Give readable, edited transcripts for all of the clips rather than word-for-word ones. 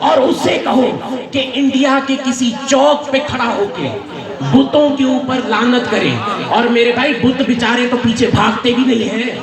اور اس سے کہو کہ انڈیا کے کسی چوک پہ کھڑا ہو کے بتوں کے اوپر لعنت کرے. اور میرے بھائی بت بیچارے تو پیچھے بھاگتے بھی نہیں ہیں.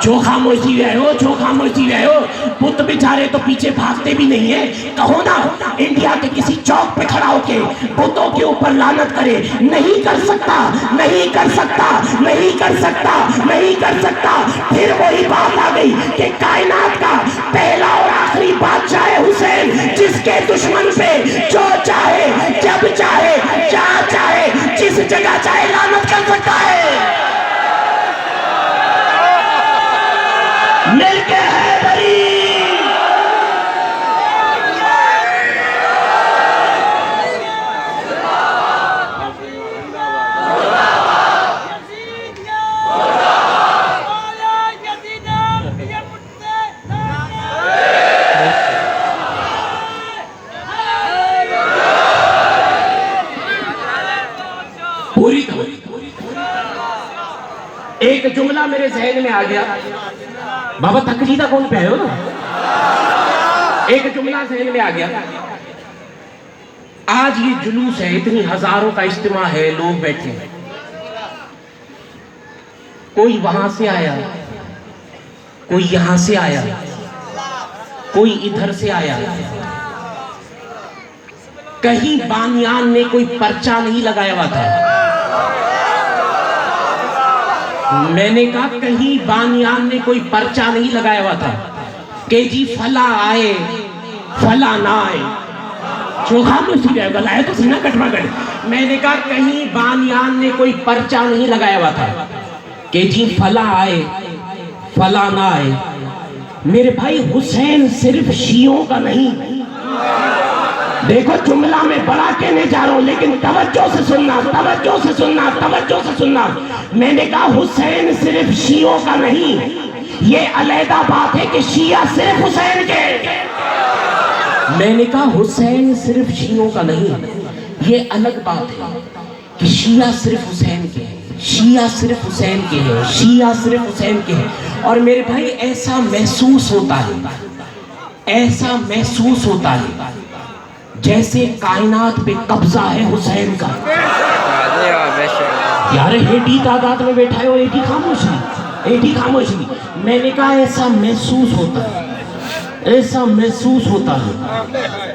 جو خاموشی رہے ہو, جو خاموشی رہے ہو, بت بیچارے تو پیچھے بھاگتے بھی نہیں ہیں. کہو نا انڈیا کے کسی چوک پہ کھڑا ہو کے بتوں کے اوپر لعنت کرے. نہیں کر سکتا, نہیں کر سکتا, نہیں کر سکتا, نہیں کر سکتا. پھر وہی بات آ گئی کہ کائنات کا پہلا اور آخری بادشاہ حسین, جس کے دشمن پہ جو چاہے, جب چاہے, جہاں چاہے, جس جگہ چاہے لعنت کر سکتا ہے. مل کے حیدری. پوری ایک جملہ میرے ذہن میں آ گیا. بابا تقریدہ کون پہ ہو نا. ایک جملہ ذہن میں آ گیا. آج یہ جلوس ہے, اتنی ہزاروں کا اجتماع ہے, لوگ بیٹھے ہیں. کوئی وہاں سے آیا, کوئی یہاں سے آیا, کوئی ادھر سے آیا. کہیں بانیان نے کوئی پرچہ نہیں لگایا ہوا تھا. میں نے کہا کہیں بانیان نے کوئی پرچہ نہیں لگایا ہوا تھا کہ جی فلاں آئے فلاں نہ آئے. جو خاموشی رہے گا, تو سینہ کٹوا کر. میں نے کہا کہیں بانیان نے کوئی پرچہ نہیں لگایا ہوا تھا کہ جی فلاں آئے فلاں نہ آئے. میرے بھائی حسین صرف شیعوں کا نہیں. دیکھو جملہ میں بڑا کہنے جا رہا ہوں, لیکن توجہ سے سننا, توجہ سے سننا, توجہ سے سننا. میں نے کہا حسین صرف شیعوں کا نہیں. یہ علیحدہ بات ہے کہ شیعہ صرف حسین کے. میں نے کہا حسین صرف شیعوں کا نہیں. یہ الگ بات ہے کہ شیعہ صرف حسین کے ہیں, شیعہ صرف حسین کے ہیں, شیعہ صرف حسین کے ہیں. اور میرے بھائی ایسا محسوس ہوتا ہے, ایسا محسوس ہوتا ہے جیسے کائنات پہ قبضہ ہے حسین کا. یار ایٹی تعداد میں بیٹھا ہے اور ایٹی خاموشی, ایٹی خاموشی. میں نے کہا ایسا محسوس ہوتا ہے, ایسا محسوس ہوتا ہے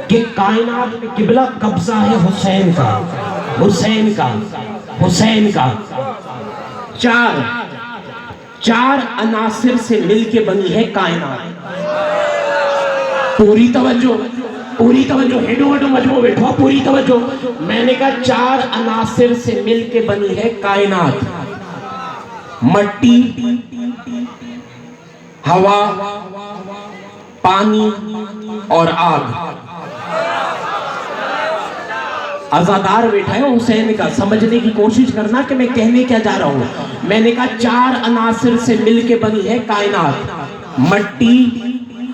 کہ کائنات پہ قبلہ قبضہ ہے حسین کا, حسین کا, حسین کا. چار عناصر سے مل کے بنی ہے کائنات. پوری توجہ, پوری توجہ, ہیڈو وڈو مجموع بیٹھو, پوری توجہ. میں نے کہا 4 عناصر سے مل کے بنی ہے کائنات. مٹی, ہوا, پانی اور آگ. ازادار بیٹھا ہے حسین کا, سمجھنے کی کوشش کرنا کہ میں کہنے کیا جا رہا ہوں. میں نے کہا 4 عناصر سے مل کے بنی ہے کائنات. مٹی,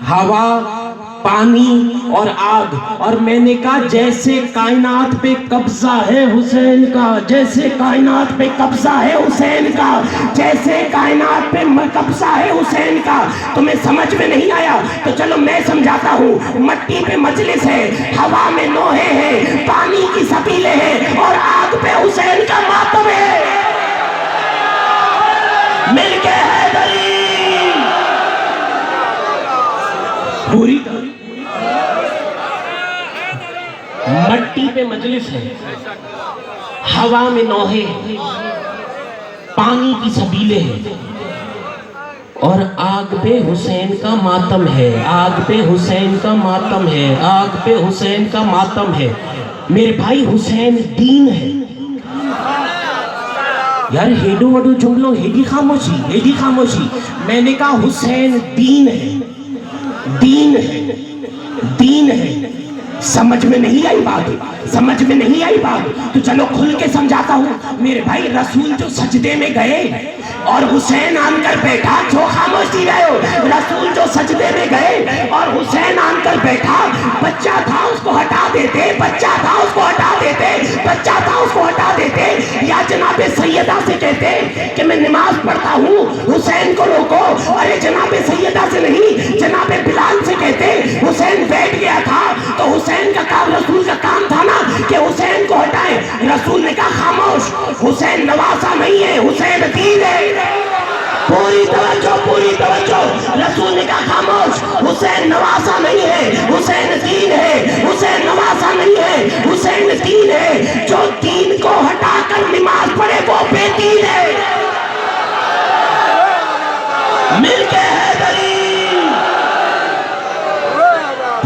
ہوا, پانی اور آگ. اور میں نے کہا جیسے کائنات پہ قبضہ ہے حسین کا, جیسے کائنات پہ قبضہ ہے حسین کا, جیسے کائنات پہ قبضہ ہے حسین کا. تمہیں سمجھ میں نہیں آیا تو چلو میں سمجھاتا ہوں. مٹی پہ مجلس ہے, ہوا میں نوحے ہیں, پانی کی سبیلے ہیں, اور آگ پہ حسین کا ماتم ہے. مل کے حیدری. پوری مٹی پہ مجلس ہے, ہوا میں نوحے, پانی کی سبیلے ہیں, اور آگ پہ حسین کا ماتم ہے. آگ پہ حسین کا ماتم ہے, آگ پہ حسین کا ماتم ہے. میرے بھائی حسین دین ہے. یار ہیڈو وڈو جملوں, ہیڈی خاموشی, ہیڈی خاموشی. میں نے کہا حسین دین ہے, دین ہے, دین ہے. سمجھ میں نہیں آئی بات, سمجھ میں نہیں آئی بات تو چلو کھل کے سمجھاتا ہوں. میرے بھائی رسول جو سجدے میں گئے اور حسین آن کر بیٹھا, جو خاموشی رہے ہو, رسول جو سجدے میں گئے اور حسین آن کر بیٹھا, بچہ تھا اس کو ہٹا دیتے, بچہ تھا اس کو ہٹا دیتے, بچہ تھا اس کو ہٹا دیتے, یا جناب سیدہ سے کہتے کہ میں نماز پڑھتا ہوں, حسین کو روکو. ارے جناب سیدہ سے نہیں, جناب بلال سے کہتے حسین بیٹھ گیا تھا,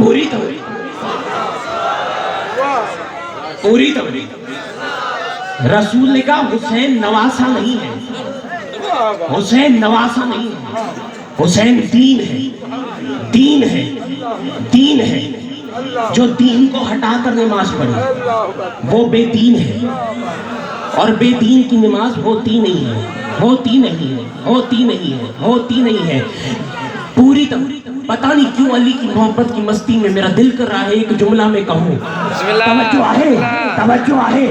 پوری توجہ، پوری توجہ۔ رسول نے کہا حسین نواسا نہیں ہے، حسین نواسا نہیں ہے، حسین دین ہے، دین ہے، دین ہے۔ جو دین کو ہٹا کر نماز پڑھے وہ بے دین ہے، اور بے دین کی نماز ہوتی نہیں ہے، ہوتی نہیں ہے، ہوتی نہیں ہے، ہوتی نہیں ہے۔ پوری پتہ نہیں کیوں علی کی محبت کی مستی میں میرا دل کر رہا ہے ایک جملہ میں کہوں۔ توجہ ہے، توجہ ہے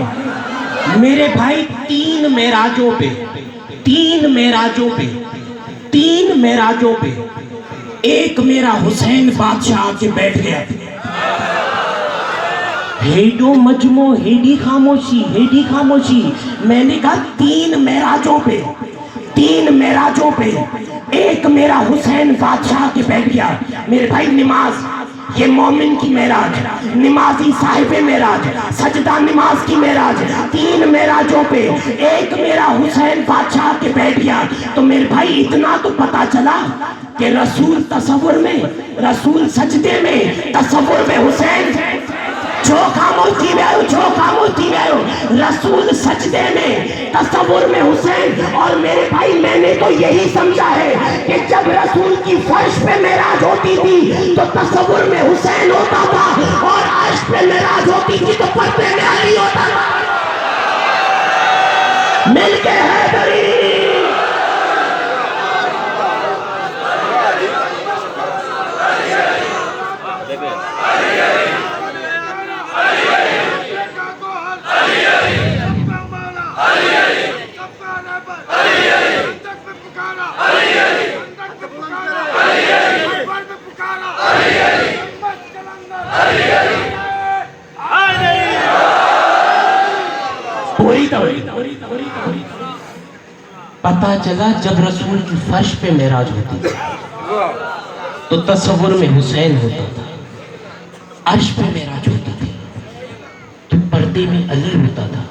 میرے بھائی۔ تین معراجوں پہ، تین معراجوں پہ، تین معراجوں پہ ایک میرا حسین بادشاہ آ کے بیٹھ گیا۔ ہیڈو مجموع، ہیڈی خاموشی، ہیڈی خاموشی۔ میں نے کہا تین معراجوں پہ، تین معراجوں پہ ایک میرا حسین بادشاہ کے بیٹھ گیا۔ میرے بھائی نماز یہ مومن کی معراج، نمازی صاحب معراج، سجدہ نماز کی معراج، تین معراجوں پہ ایک میرا حسین بادشاہ کے بیٹھ گیا۔ تو میرے بھائی اتنا تو پتا چلا کہ رسول تصور میں، رسول سجدے میں، تصور میں حسین، جو خاموش تھی گئے ہو، جو خاموش تھی گئے ہو، رسول سجدے میں، تصور میں حسین۔ اور میرے بھائی میں نے تو یہی سمجھا ہے کہ جب رسول کی فرش پہ معراج ہوتی تھی تو تصور میں حسین ہوتا تھا، اور عرش پہ معراج ہوتی تھی تو پردے میں علی ہوتا تھا۔ مل کے حیدری۔ پتہ چلا جب رسول کی فرش پہ معراج ہوتی تھی تو تصور میں حسین ہوتا تھا، عرش پہ معراج ہوتی تھی تو پردے میں علی ہوتا تھا۔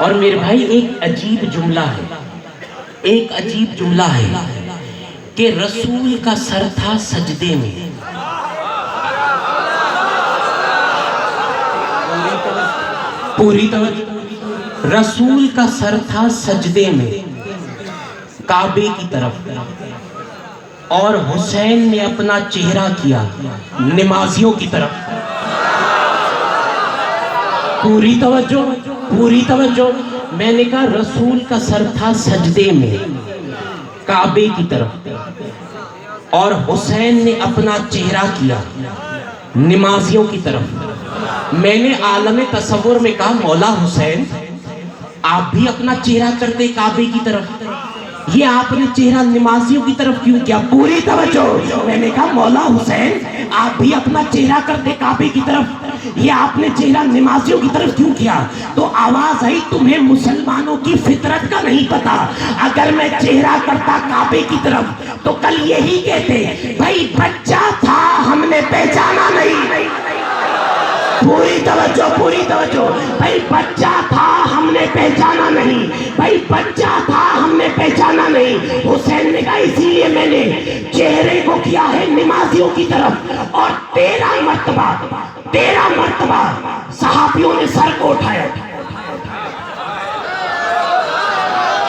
اور میرے بھائی ایک عجیب جملہ ہے، ایک عجیب جملہ ہے کہ رسول کا سر تھا سجدے میں، پوری توجہ، رسول کا سر تھا سجدے میں کعبے کی طرف، اور حسین نے اپنا چہرہ کیا نمازیوں کی طرف۔ پوری توجہ، پوری توجہ۔ میں نے کہا رسول کا سر تھا سجدے میں کعبے کی طرف، اور حسین نے اپنا چہرہ کیا نمازیوں کی طرف۔ میں نے عالم تصور میں کہا مولا حسین آپ بھی اپنا چہرہ کرتے کعبے کی طرف، یہ آپ نے چہرہ نمازیوں کی طرف کیوں کیا؟ پوری توجہ۔ میں نے کہا مولا حسین آپ بھی اپنا چہرہ کرتے کعبے کی طرف، یہ آپ نے چہرہ نمازیوں کی طرف کیوں کیا؟ تو آواز آئی تمہیں مسلمانوں کی فطرت کا نہیں پتا، اگر میں چہرہ کرتا کعبے کی طرف تو کل یہی کہتے بھائی بچہ تھا ہم نے پہچانا نہیں۔ پوری توجہ، پوری توجہ۔ بھائی بچہ تھا ہم نے پہچانا نہیں، بھائی بچہ تھا ہم نے پہچانا نہیں۔ حسین نے کہا اسی لیے میں نے چہرے کو کیا ہے نمازیوں کی طرف، اور 13 مرتبہ، 13 مرتبہ صحابیوں نے سر کو اٹھایا۔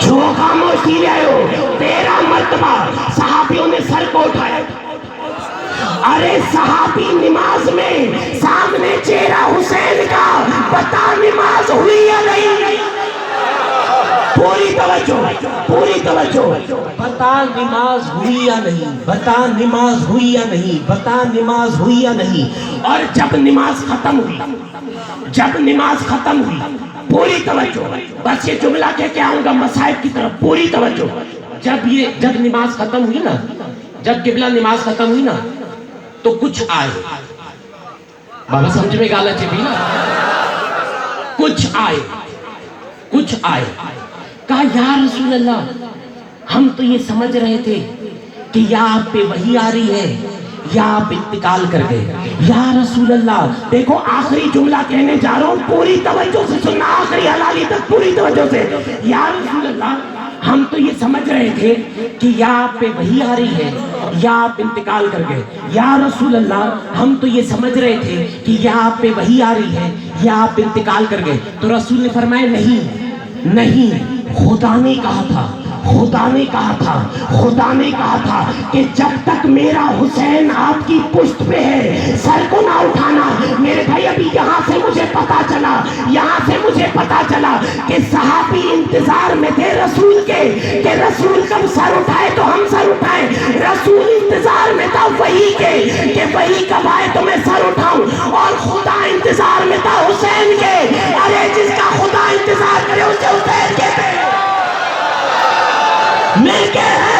جو خاموش ہی رہے ہو، 13 مرتبہ صحابیوں نے سر کو اٹھایا۔ ارے صحابی نماز میں سامنے چہرہ حسین کا، بتا نماز ہوئی یا نہیں؟ پوری توجہ، پوری توجہ۔ بتا نماز ہوئی یا نہیں، بتا نماز ہوئی یا نہیں، بتا نماز ہوئی یا نہیں۔ اور جب نماز ختم ہوئی، جب نماز ختم ہوئی، پوری توجہ، بس یہ جملہ کہہ کے آؤں گا مصائب کی طرف، پوری توجہ۔ جب نماز ختم ہوئی نا، جب قبلہ نماز ختم ہوئی نا تو کچھ آئے، بابا سمجھ میں گالا چپی نا، کچھ آئے، کچھ آئے، کہا یا رسول اللہ ہم تو یہ سمجھ رہے تھے کہ یا آپ پہ وحی آ رہی ہے یا آپ انتقال کر گئے۔ یا رسول اللہ دیکھو آخری جملہ کہنے جا رہا ہوں، پوری توجہ سے سننا، آخری حلالی تک پوری توجہ سے۔ یا رسول اللہ ہم تو یہ سمجھ رہے تھے کہ یا آپ پہ وحی آ رہی ہے یا آپ انتقال کر گئے. یا رسول اللہ ہم تو یہ سمجھ رہے تھے کہ یا آپ پہ وحی آ رہی ہے یا آپ انتقال کر گئے. تو رسول نے فرمایا نہیں نہیں، خدا نے کہا تھا، خدا نے کہا تھا، خدا نے کہا تھا کہ جب تک میرا حسین آپ کی پشت پہ ہے سر کو نہ اٹھانا. میرے بھائی ابھی یہاں سے مجھے پتا چلا کہ صحابی انتظار میں تھے رسول کے کہ رسول کب سر اٹھائے تو ہم سر اٹھائیں. رسول انتظار میں تھا وحی کے کہ وحی کب آئے تو میں سر اٹھاؤں. اور خدا انتظار میں تھا حسین کے. ارے جس کا خدا انتظار کرے اسے حسین کہتے ہیں. مل کے ہے